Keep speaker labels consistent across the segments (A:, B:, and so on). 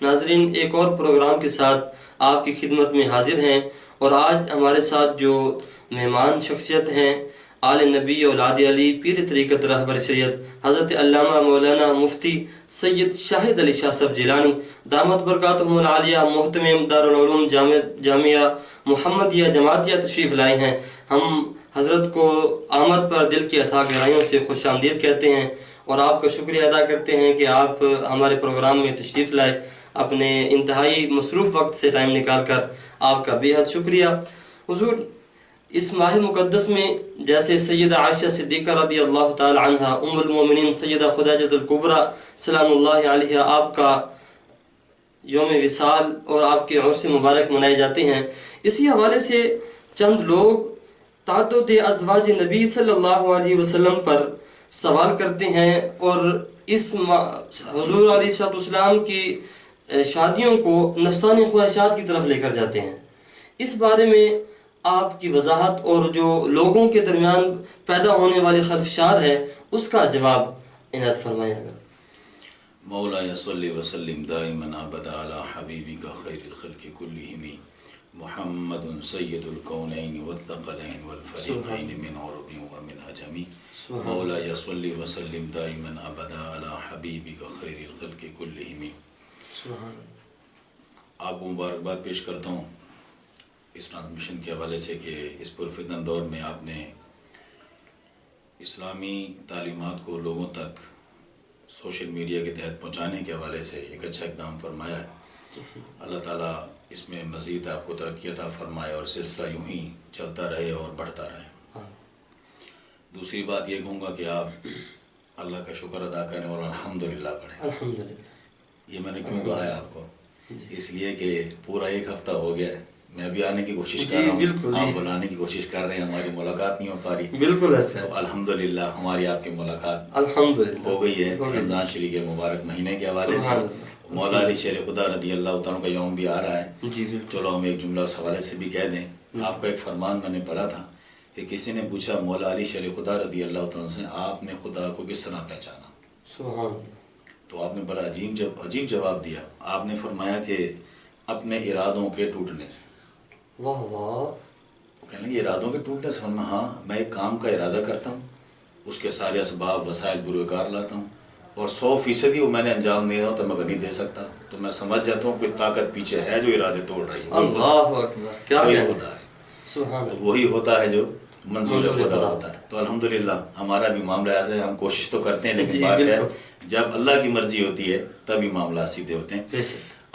A: ناظرین، ایک اور پروگرام کے ساتھ آپ کی خدمت میں حاضر ہیں، اور آج ہمارے ساتھ جو مہمان شخصیت ہیں، آل نبی اولاد علی پیر طریقت رہبر شریعت حضرت علامہ مولانا مفتی سید شاہد علی شاہ صاحب جیلانی دامت برکاتہم العالیہ، محتمم دارالعلوم جامعہ محمدیہ جماعتیہ تشریف لائے ہیں۔ ہم حضرت کو آمد پر دل کی اتھاہ گہرائیوں سے خوش آمدید کہتے ہیں، اور آپ کا شکریہ ادا کرتے ہیں کہ آپ ہمارے پروگرام میں تشریف لائے، اپنے انتہائی مصروف وقت سے ٹائم نکال کر۔ آپ کا بے حد شکریہ حضور۔ اس ماہ مقدس میں جیسے سیدہ عائشہ صدیقہ رضی اللہ تعالی عنہ، ام المومنین سیدہ خدیجہ الکبریٰ سلام اللہ علیہ، آپ کا یوم وصال اور آپ کے عرس مبارک منائے جاتے ہیں، اسی حوالے سے چند لوگ تعدد ازواج نبی صلی اللہ علیہ وسلم پر سوال کرتے ہیں، اور اس حضور علیہ السلام کی شادیوں کو نفسانی خواہشات کی طرف لے کر جاتے ہیں۔ اس بارے میں آپ کی وضاحت اور جو لوگوں کے درمیان پیدا ہونے والے خدشات ہے اس کا جواب عنایت فرمائیں۔
B: مولا صلی وسلم دائما ابدا علی حبیبک خیر الخلق کلہم محمد سید الکونین والثقلین والفریقین من عرب ومن عجم۔ مولا صلی وسلم دائما ابدا علی حبیبک خیر الخلق کلہم۔ آپ کو مبارکباد پیش کرتا ہوں اس ٹرانسمیشن کے حوالے سے کہ اس پرفتن دور میں آپ نے اسلامی تعلیمات کو لوگوں تک سوشل میڈیا کے تحت پہنچانے کے حوالے سے ایک اچھا اقدام فرمایا ہے۔ اللہ تعالیٰ اس میں مزید آپ کو ترقی عطا فرمائے اور سلسلہ یوں ہی چلتا رہے اور بڑھتا رہے۔ دوسری بات یہ کہوں گا کہ آپ اللہ کا شکر ادا کریں اور الحمدللہ پڑھیں۔ الحمدللہ یہ میں نے کیوں کہا ہے آپ کو؟ اس لیے کہ پورا ایک ہفتہ ہو گیا ہے، میں بھی آنے کی کوشش کر رہا ہوں، آپ بلانے کی کوشش کر رہے ہیں، ہماری ملاقات نہیں ہو پا رہی۔ بالکل ایسا ہے۔ الحمدللہ ہماری آپ کی ملاقات الحمدللہ ہو گئی ہے رمضان شریف کے مبارک مہینے کے حوالے سے۔ مولا علی شیر خدا رضی اللہ تعالیٰ کا یوم بھی آ رہا ہے، چلو ہم ایک جملہ اس حوالے سے بھی کہہ دیں۔ آپ کا ایک فرمان میں نے پڑھا تھا کہ کسی نے پوچھا مولا علی شیر خدا رضی اللہ تعالیٰ سے، آپ نے خدا کو کس طرح پہچانا؟ سبحان اللہ۔ تو آپ نے بڑا عجیب جواب دیا۔ آپ نے فرمایا کہ اپنے ارادوں کے ٹوٹنے سے۔ واہ واہ۔ کہنے لگے ارادوں کے ٹوٹنے سے؟ فرمایا ہاں، میں ایک کام کا ارادہ کرتا ہوں، اس کے سارے اسباب وسائل بروکار لاتا ہوں، اور 100% وہ میں نے انجام نہیں ہوں تو میں نہیں دے سکتا، تو میں سمجھ جاتا ہوں کوئی طاقت پیچھے ہے جو ارادے توڑ رہی ہے۔ اللہ اکبر، کیا ہوتا ہے؟ سبحان، تو وہی ہوتا ہے جو منظور خدا ہوتا ہے۔ تو الحمدللہ ہمارا بھی معاملہ ایسا ہے، ہم کوشش تو کرتے ہیں لیکن بات ہے جب اللہ کی مرضی ہوتی ہے تبھی معاملات سیدھے ہوتے ہیں۔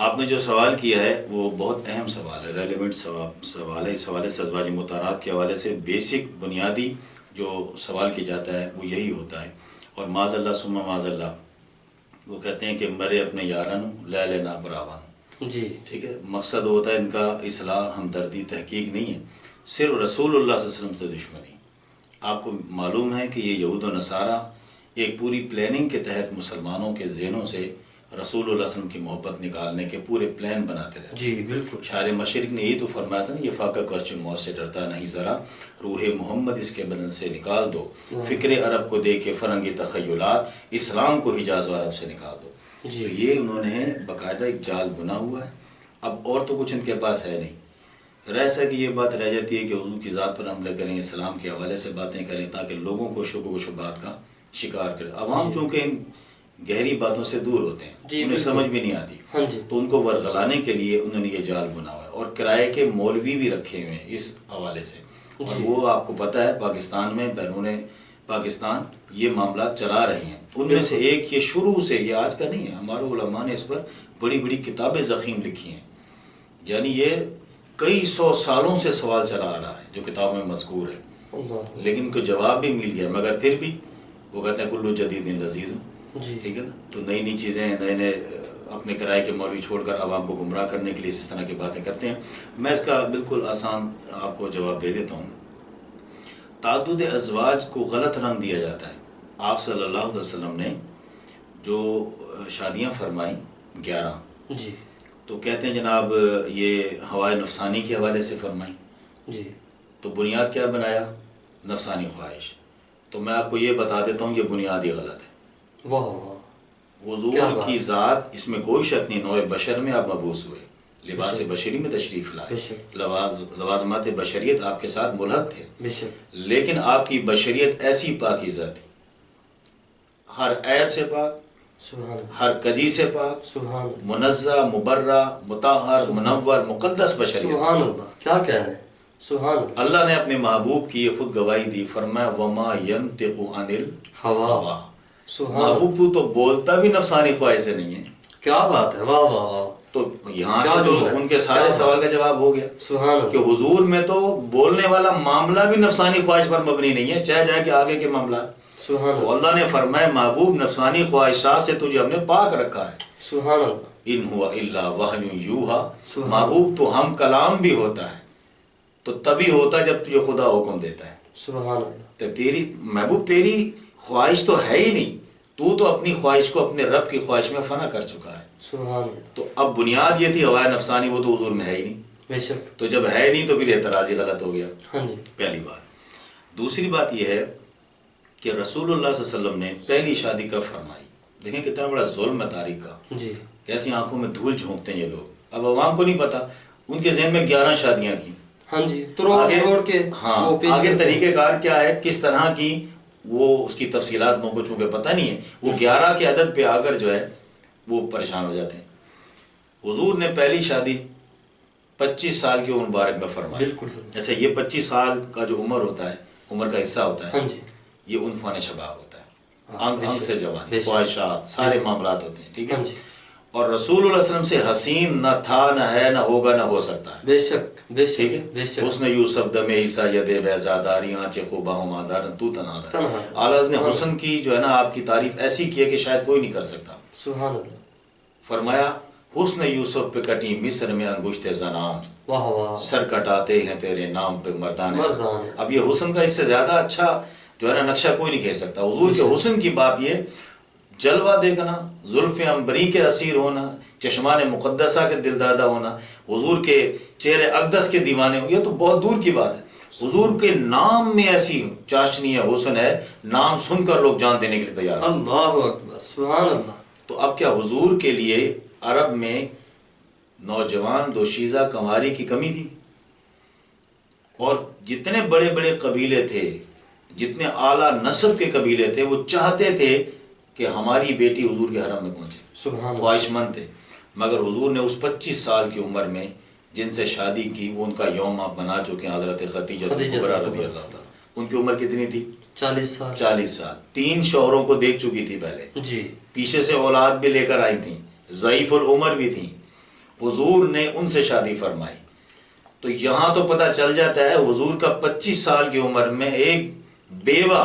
B: آپ نے جو سوال کیا ہے وہ بہت اہم سوال ہے، ریلیونٹ سوال ہے۔ اس حوالے سے ازواج مطہرات کے حوالے سے بیسک بنیادی جو سوال کیا جاتا ہے وہ یہی ہوتا ہے، اور معاذ اللہ ثم معاذ اللہ وہ کہتے ہیں کہ مرے اپنے یارانو لے لینا براوان۔ جی ٹھیک ہے، مقصد ہوتا ہے ان کا اصلاح، ہمدردی، تحقیق نہیں ہے، صرف رسول اللہ صلی اللہ علیہ وسلم سے دشمنی۔ آپ کو معلوم ہے کہ یہ یہود و نصارہ ایک پوری پلاننگ کے تحت مسلمانوں کے ذہنوں سے رسول اللہ علیہ وسلم کی محبت نکالنے کے پورے پلان بناتے رہے۔ جی بالکل، شاعر مشرق نے یہی تو فرمایا تھا نا، یہ فاقہ کوسچن موت سے ڈرتا نہیں ذرا، روح محمد اس کے بدن سے نکال دو، فکر عرب کو دے کے فرنگی تخیلات، اسلام کو حجاز و عرب سے نکال دو۔ تو یہ انہوں نے باقاعدہ ایک جال بنا ہوا ہے، اب اور تو کچھ ان کے پاس ہے نہیں۔ رہ سکے یہ بات رہ جاتی ہے کہ حضور کی ذات پر حملے کریں، اسلام کے حوالے سے باتیں کریں تاکہ لوگوں کو شک و شبہات کا شکار کرے۔ عوام چونکہ ان گہری باتوں سے دور ہوتے ہیں، انہیں سمجھ بھی نہیں آتی، تو ان کو ورغلانے کے لیے انہوں نے یہ جال بنا ہوا ہے، اور کرائے کے مولوی بھی رکھے ہوئے ہیں اس حوالے سے، اور وہ آپ کو پتہ ہے پاکستان میں بیرون پاکستان یہ معاملات چلا رہے ہیں۔ ان میں سے ایک یہ شروع سے، یہ آج کا نہیں ہے، ہمارے علماء نے اس پر بڑی بڑی کتابیں ضخیم لکھی ہیں، یعنی یہ کئی 100 سالوں سے سوال چلا آ رہا ہے جو کتاب میں مذکور ہے، لیکن کو جواب بھی مل گیا، مگر پھر بھی وہ کہتے ہیں کلو جدید لذیذ، ٹھیک ہے نا، تو نئی نئی چیزیں، نئے اپنے کرائے کے مولوی چھوڑ کر عوام کو گمراہ کرنے کے لیے اس طرح کی باتیں کرتے ہیں۔ میں اس کا بالکل آسان آپ کو جواب دے دیتا ہوں۔ تعدد ازواج کو غلط رنگ دیا جاتا ہے۔ آپ صلی اللہ علیہ وسلم نے جو شادیاں فرمائیں 11، جی تو کہتے ہیں جناب یہ ہوائے نفسانی کے حوالے سے فرمائیں، جی تو بنیاد کیا بنایا؟ نفسانی خواہش۔ تو میں آپ کو یہ بتا دیتا ہوں یہ بنیاد ہی غلط ہے۔ واہ واہ، حضور کی ذات اس میں کوئی شک نہیں، نوع بشر میں آپ مبعوث ہوئے، لباس بشری میں تشریف لائے، لوازمات بشریت آپ کے ساتھ ملحق تھے، لیکن آپ کی بشریت ایسی پاکیزہ تھی، ہر عیب سے پاک، ہر کجی سے پاک، منزہ، مبرہ، مطہر، منور، مقدس بشریت۔
A: سبحان اللہ، کیا کہنا ہے، سبحان اللہ۔
B: اللہ نے اپنے محبوب کی یہ خود گواہی دی، فرمایا وما ینطق عن الہوا، محبوب تو بولتا بھی نفسانی خواہش سے نہیں ہے۔
A: کیا بات ہے، واہ واہ واہ۔
B: تو یہاں سے تو ان کے سارے سوال کا جواب ہو گیا کہ حضور میں تو بولنے والا معاملہ بھی نفسانی خواہش پر مبنی نہیں ہے، چاہے جائے کہ آگے کے معاملہ۔ تو اللہ نے فرمایا محبوب نفسانی خواہشات سے تجھے ہم نے پاک رکھا ہے۔
A: سبحان اللہ۔
B: ان ہوا الا وحی یوحا، محبوب تو ہم کلام بھی ہوتا ہے تو تبھی ہوتا جب تجھے خدا حکم دیتا ہے۔
A: سبحان اللہ۔
B: تو تیری محبوب تیری خواہش تو ہے ہی نہیں، تو اپنی خواہش کو اپنے رب کی خواہش میں فنا کر چکا ہے۔
A: سبحان اللہ۔
B: تو اب بنیاد یہ تھی ہوائے نفسانی، وہ تو حضور میں ہے ہی نہیں،
A: بے شک۔
B: تو جب ہے نہیں تو پھر اعتراض ہی غلط ہو گیا۔
A: ہاں جی۔
B: پہلی بات۔ دوسری بات یہ ہے کہ رسول اللہ صلی اللہ علیہ وسلم نے پہلی شادی کب فرمائی؟ دیکھیں کتنا بڑا ظلم ہے تاریخ کا،
A: جی،
B: کیسی آنکھوں میں دھول جھونکتے ہیں یہ لوگ۔ اب عوام کو نہیں پتا، ان کے ذہن میں 11 شادیاں کی۔
A: ہاں جی، توڑ کے
B: ہاں، آگے طریقہ کار کیا ہے، کس طرح کی، وہ اس کی تفصیلات لوگوں کو چونکہ پتہ نہیں ہے، وہ 11 کے عدد پہ آ کر جو ہے وہ پریشان ہو جاتے ہیں۔ حضور نے پہلی شادی 25 سال کی عمر مبارک میں فرمائی۔
A: بالکل۔
B: اچھا، یہ 25 سال کا جو عمر ہوتا ہے، عمر کا حصہ ہوتا ہے،
A: ہاں جی،
B: یہ عنفوان شباب ہوتا ہے، انگ سے جوانی، خواہشات، سارے معاملات ہوتے ہیں، ٹھیک ہے۔ اور رسول اللہ علیہ وسلم سے حسین نہ تھا، نہ ہے، نہ ہوگا، نہ ہو سکتا ہے۔
A: بے شک، بے شک،
B: ٹھیک
A: بے
B: ہے۔
A: شک۔
B: حسن یوسف دم عیسیٰ ید بیضاداری آنچ خوباں مادار تو تنہا دار۔
A: تنہا۔
B: اعلیٰ نے حسن کی جو ہے نا آپ کی تعریف ایسی کی ہے کہ شاید کوئی نہیں کر سکتا۔
A: سبحان اللہ۔
B: فرمایا حسن یوسف پہ کٹی مصر میں انگشت زنان،
A: واہ واہ،
B: سر کٹاتے ہیں تیرے نام پہ مردان۔
A: مردان۔
B: اب یہ حسن کا اس سے زیادہ اچھا جو ہے نا نقشہ کوئی نہیں کھینچ سکتا۔ حضور کے حسن کی بات یہ، جلوہ دیکھنا، زلف عنبری کے اسیر ہونا، چشمان مقدسہ کے دلدادہ ہونا، حضور کے چہرے اقدس کے دیوانے ہو، یہ تو بہت دور کی بات ہے۔ حضور کے نام میں ایسی چاشنی ہے، حسن ہے، نام سن کر لوگ جان دینے کے لیے تیار ہیں۔
A: اللہ اکبر، سبحان اللہ۔
B: تو اب کیا حضور کے لیے عرب میں نوجوان دوشیزہ کنواری کی کمی تھی؟ اور جتنے بڑے بڑے قبیلے تھے، جتنے اعلیٰ نسب کے قبیلے تھے، وہ چاہتے تھے کہ ہماری بیٹی حضور کے حرم میں پہنچے،
A: سبحان اللہ۔
B: خواہش مند تھے، مگر حضور نے اس 25 سال کی عمر میں جن سے شادی کی وہ ان کا یوم آپ بنا چکے ہیں، حضرت خدیجہ کبریٰ رضی اللہ تعالیٰ۔ ان کی عمر کتنی تھی؟
A: 40 سال۔
B: 40 سال۔ 3 شوہروں کو دیکھ چکی تھی پہلے،
A: جی،
B: پیچھے سے اولاد بھی لے کر آئی تھیں، ضعیف العمر بھی تھیں، حضور نے ان سے شادی فرمائی۔ تو یہاں تو پتہ چل جاتا ہے حضور کا 25 سال کی عمر میں ایک بیوہ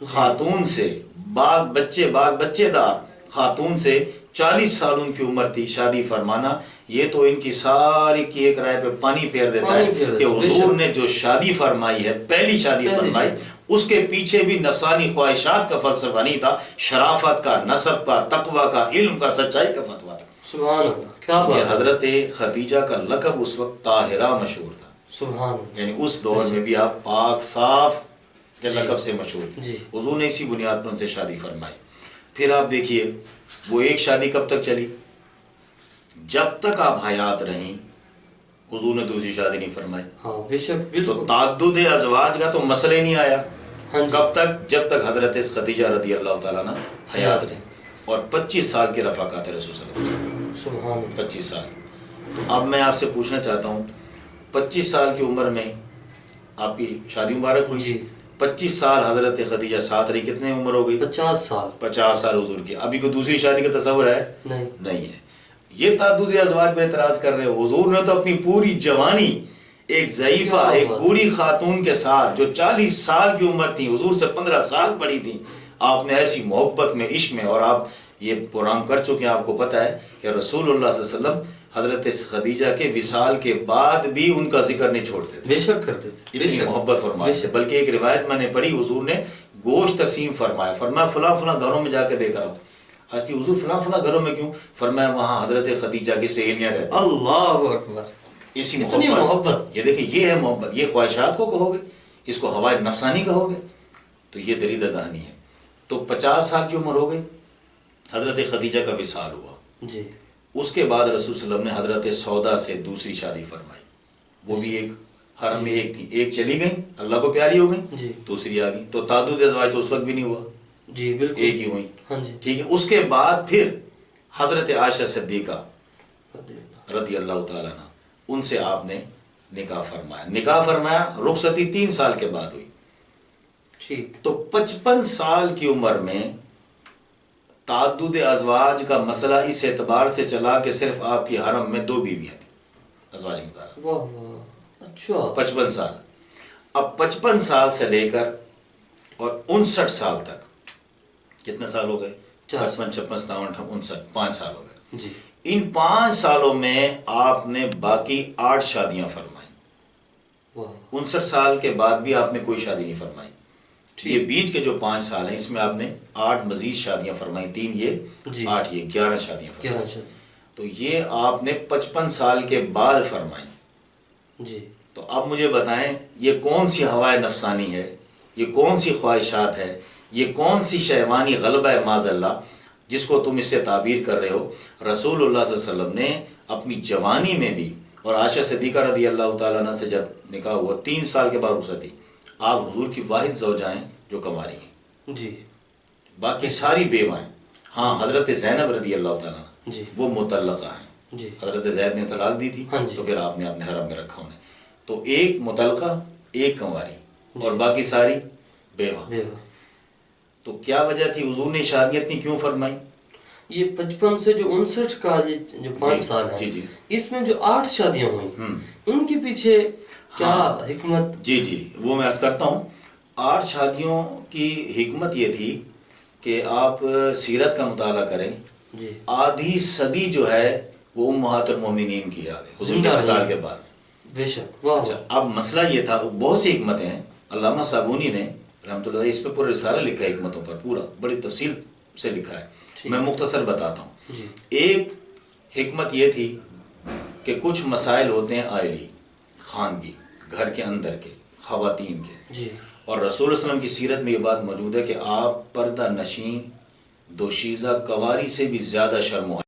B: خاتون سے، بال بچے دار خاتون سے 40 سال ان کی عمر تھی شادی فرمانا، یہ تو ان کی ساری کی ایک رائے پہ پانی پھیر دیتا ہے کہ حضور نے جو شادی فرمائی ہے، پہلی شادی فرمائی، اس کے پیچھے بھی نفسانی خواہشات کا فلسفہ نہیں تھا، شرافت کا، نسب کا، تقوی کا، علم کا، سچائی کا فتویٰ تھا۔
A: سبحان اللہ، کیا بات ہے۔
B: حضرت خدیجہ کا لقب اس وقت طاہرہ مشہور تھا،
A: سبحان اللہ،
B: یعنی اس دور میں بھی آپ پاک صاف کے لقب سے مشہور تھے۔
A: جی۔
B: حضور نے اسی بنیاد پر ان سے شادی فرمائی۔ پھر آپ دیکھیے وہ ایک شادی کب تک چلی؟ جب تک آپ حیات رہیں حضور نے دوسری شادی نہیں فرمائی۔
A: ہاں، بے شک،
B: تو
A: بالکل۔
B: تعدد ازواج کا تو مسئلہ ہی نہیں آیا۔
A: ہاں جی۔
B: کب تک؟ جب تک حضرت خدیجہ رضی اللہ تعالیٰ عنہ حیات رہیں، اور 25 سال کی رفاقات ہے رسول صلی اللہ علیہ وسلم،
A: سبحان اللہ۔
B: 25 سال۔ تو اب میں آپ سے پوچھنا چاہتا ہوں، 25 سال کی عمر میں آپ کی شادی مبارک ہوئی،
A: جی۔
B: 25 سال حضرت خدیجہ ساتھ رہی، کتنے عمر ہو گئی؟
A: 50 سال۔
B: 50 سال حضور کی۔ ابھی کوئی دوسری شادی کا تصور ہے؟
A: نہیں۔
B: نہیں ہے۔ یہ تعدد ازواج پر اعتراض کر رہے ہو، حضور نے تو اپنی پوری جوانی ایک ضعیفہ، ایک بوڑھی خاتون کے ساتھ جو 40 سال کی عمر تھی، حضور سے 15 سال بڑی تھی، آپ نے ایسی محبت میں، عشق میں، اور آپ یہ پروگرام کر چکے ہیں، آپ کو پتہ ہے کہ رسول اللہ صلی اللہ علیہ وسلم حضرت خدیجہ کے وصال کے بعد بھی ان کا ذکر نہیں چھوڑتے تھے،
A: بے شک کرتے تھے،
B: اتنی محبت فرماتے تھے۔ بلکہ ایک روایت میں نے پڑھی، حضور نے گوشت تقسیم فرمایا، فرمایا فلاں فلاں گھروں میں جا کے دیکھ رہا ہوں۔ آج کی حضور فلاں فلاں گھروں میں کیوں؟ فرمایا وہاں حضرت خدیجہ کی سہیلیاں رہتی ہیں۔
A: اللہ اکبر،
B: اسی
A: اتنی محبت۔
B: یہ دیکھیں، یہ ہے محبت۔ یہ خواہشات کو کہو گے، اس کو ہوائے نفسانی کہو گے، تو یہ دریدہ دہانی ہے۔ تو 50 سال کی عمر ہو گئی، حضرت خدیجہ کا وصال ہوا،
A: جی
B: اس کے بعد رسول صلی اللہ علیہ وسلم نے حضرت سودا سے دوسری شادی فرمائی، وہ بھی ایک حرم میں ایک تھی، ایک چلی گئی اللہ کو پیاری ہو گئی،
A: جی
B: دوسری آ گئی، تو تعدد ازواج تو اس وقت بھی نہیں ہوا،
A: جی بالکل
B: ایک ہی ہوئی،
A: ہاں جی
B: ٹھیک ہے۔ اس کے بعد پھر حضرت عائشہ صدیقہ رضی اللہ تعالیٰ عنہ، ان سے آپ نے نکاح فرمایا، رخصتی 3 سال کے بعد ہوئی،
A: ٹھیک
B: تو 55 سال کی عمر میں تعدد ازواج کا مسئلہ اس اعتبار سے چلا کہ صرف آپ کی حرم میں 2 بیویاں تھیں ازواج مطالعہ،
A: واہ واہ اچھا
B: 55 سال۔ اب 55 سال سے لے کر اور 59 سال تک کتنے سال ہو گئے؟ 55 56 57 59 5 سال ہو گئے۔
A: جی
B: ان 5 سالوں میں آپ نے باقی 8 شادیاں فرمائیں،
A: واہ
B: 59 سال کے بعد بھی آپ نے کوئی شادی نہیں فرمائی، یہ بیچ کے جو 5 سال ہیں اس میں آپ نے 8 مزید شادیاں فرمائی، 3 یہ
A: جی
B: 8 یہ 11 شادیاں فرمائی،
A: 11 شادی
B: تو یہ آپ نے 55 سال کے بعد فرمائی۔
A: جی
B: تو اب مجھے بتائیں یہ کون سی ہوائے نفسانی ہے، یہ کون سی خواہشات ہے، یہ کون سی شیطانی غلبہ ہے معاذ اللہ جس کو تم اس سے تعبیر کر رہے ہو؟ رسول اللہ صلی اللہ علیہ وسلم نے اپنی جوانی میں بھی، اور عائشہ صدیقہ رضی اللہ تعالیٰ عنہ سے جب نکاح ہوا 3 سال کے بعد رخصتی، آپ حضور کی واحد زوجہ ہیں جو کنواری ہیں،
A: جی
B: باقی ساری بیوائیں، ہاں حضرت زینب رضی اللہ تعالیٰ عنہ
A: جی
B: وہ مطلقہ ہیں،
A: جی
B: حضرت زید نے طلاق دی تھی
A: ہاں جی
B: تو پھر آپ نے اپنے حرم میں رکھا انہیں، تو ایک مطلقہ ایک کنواری اور
A: جی
B: باقی ساری بیوہ۔
A: بیوہ
B: تو کیا وجہ تھی حضور نے شادیاں اتنی کیوں فرمائی؟
A: یہ 55 سے جو 59 کا یہ جو 5 سال ہے
B: جی جی
A: اس میں جو 8 شادیاں ہوئی ان کے پیچھے کیا حکمت؟
B: جی جی وہ میں عرض کرتا ہوں، 8 شادیوں کی حکمت یہ تھی کہ آپ سیرت کا مطالعہ کریں،
A: جی
B: آدھی صدی جو ہے وہ امہات المومنین کی یاد ہے حضور کے وصال کے بعد۔
A: بے شک واہ
B: اچھا اب مسئلہ یہ تھا، بہت سی حکمتیں ہیں، علامہ صابونی نے رحمۃ اللہ اس پہ پورا رسالہ لکھا ہے حکمتوں پر، پورا بڑی تفصیل سے لکھا ہے، میں مختصر بتاتا ہوں۔
A: جی
B: ایک حکمت یہ تھی کہ کچھ مسائل ہوتے ہیں عائلی، خانگی، گھر کے اندر کے، خواتین کے،
A: جی
B: اور رسول اللہ علیہ وسلم کی سیرت میں یہ بات موجود ہے کہ آپ پردہ نشین دوشیزہ کنواری سے بھی زیادہ شرم و